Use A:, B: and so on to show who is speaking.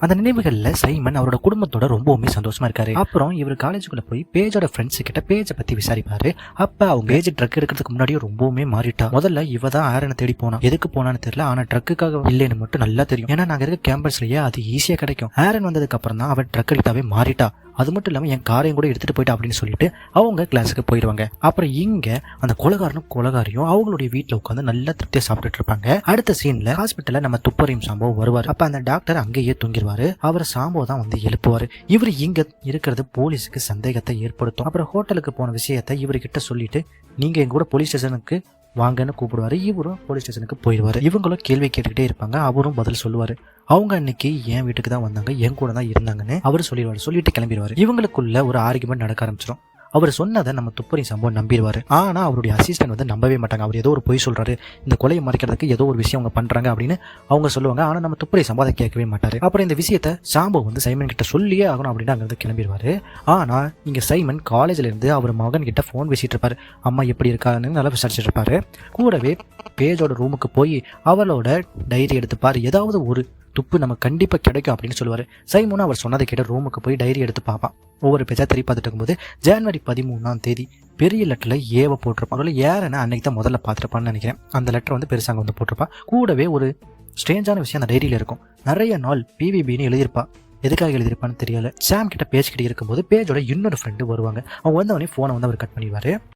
A: அந்த நினைவுகள்ல சைமன் அவரோட குடும்பத்தோட ரொம்பவுமே சந்தோஷமா இருக்காரு. அப்புறம் இவர் காலேஜுக்குள்ள போய் பேஜோட ஃப்ரெண்ட்ஸ் கிட்ட பேஜை பத்தி விசாரிப்பாரு. அப்ப அவங்க பேஜ் ட்ரக் எடுக்கிறதுக்கு முன்னாடியே ரொம்பவுமே மாறிட்டா. முதல்ல இவ தான் ஆரனை தேடி போனா. எதுக்கு போனான்னு தெரியல, ஆனா ட்ரக்குக்காக இல்லைன்னு மட்டும் நல்லா தெரியும். ஏன்னா நாங்க இருக்க கேம்பஸ்லயே அது ஈஸியா கிடைக்கும். ஆரன் வந்ததுக்கு அப்புறம் தான் அவன் ட்ரக் எடுத்தாவே மாறிட்டா. அது மட்டும் இல்லாமல் என் காரையும் கூட எடுத்துட்டு போயிட்டா அப்படின்னு சொல்லிட்டு அவங்க கிளாஸுக்கு போயிடுவாங்க. அப்புறம் இங்க அந்த கொலகாரியும் அவங்களுடைய வீட்டில் உட்காந்து நல்லா திருப்தியா சாப்பிட்டுட்டு இருப்பாங்க. அடுத்த சீன்ல ஹாஸ்பிட்டல்ல நம்ம துப்பறியும் சாம்போ வருவார். அப்ப அந்த டாக்டர் அங்கேயே தூங்கிடுவாரு. அவர் சாம்போ தான் வந்து எழுப்புவாரு. இவர் இங்க இருக்கிறது போலீஸுக்கு சந்தேகத்தை ஏற்படுத்தும். அப்புறம் ஹோட்டலுக்கு போன விஷயத்தை இவர்கிட்ட சொல்லிட்டு நீங்க எங்க கூட போலீஸ் ஸ்டேஷனுக்கு வாங்கன்னு கூப்பிடுவாரு. இவரும் போலீஸ் ஸ்டேஷனுக்கு போயிடுவாரு. இவங்களும் கேள்வி கேட்டுக்கிட்டே இருப்பாங்க. அவரும் பதில் சொல்லுவாரு. அவங்க அன்னைக்கு என் வீட்டுக்கு தான் வந்தாங்க, என் கூட தான் இருந்தாங்கன்னு அவர் சொல்லிடுவாரு. சொல்லிட்டு கிளம்பிடுவாரு. இவங்களுக்குள்ள ஒரு ஆர்குமெண்ட் நடக்க ஆரம்பிச்சிடும். அவர் சொன்னதை நம்ம துப்பறி சம்பவம் நம்பிடுவாரு. ஆனா அவருடைய அசிஸ்டன்ட் வந்து நம்பவே மாட்டாங்க. அவர் ஏதோ ஒரு பொய் சொல்றாரு, இந்த கொலையை மறைக்கிறதுக்கு ஏதோ ஒரு விஷயம் அவங்க பண்றாங்க அப்படின்னு அவங்க சொல்லுவாங்க. ஆனா நம்ம துப்பறி சம்பவம் அதை கேட்கவே மாட்டாரு. அப்புறம் இந்த விஷயத்த சாம்போ வந்து சைமன் கிட்ட சொல்லியே ஆகணும் அப்படின்னு அங்கிருந்து கிளம்பிடுவாரு. ஆனா இங்க சைமன் காலேஜ்ல இருந்து அவர் மகன் கிட்ட போன் பேசிட்டு இருப்பாரு. அம்மா எப்படி இருக்கான்னு நல்லா விசாரிச்சுட்டு இருப்பாரு. கூடவே பேஜோட ரூமுக்கு போய் அவளோட டைரி எடுத்துப்பாரு. ஏதாவது ஒரு துப்பு நமக்கு கண்டிப்பா கிடைக்கும் அப்படின்னு சொல்லுவாரு. சைமனும் அவர் சொன்னதை கேட்ட ரூமுக்கு போய் டைரி எடுத்து பார்ப்பான். ஒவ்வொரு பேஜா திருப்பி பார்த்துட்டு இருக்கும்போது ஜனவரி 13 பெரிய லெட்டர்ல ஏவ போட்டிருப்பான். அதில் ஏறன அன்னைக்கு தான் முதல்ல பார்த்துருப்பான்னு நினைக்கிறேன். அந்த லெட்டர் வந்து பெருசாக வந்து போட்டிருப்பான். கூடவே ஒரு ஸ்ட்ரேஞ்சான விஷயம் அந்த டைரியில இருக்கும். நிறைய நாள் PVBன்னு எழுதியிருப்பா. எதுக்காக எழுதியிருப்பான்னு தெரியல. சாம் கிட்ட பேசிக்கிட்டு இருக்கும்போது பேஜோட இன்னொரு ஃப்ரெண்டு வருவாங்க. அவங்க வந்தவொடனே ஃபோனை வந்து அவர் கட் பண்ணிடுவாரு.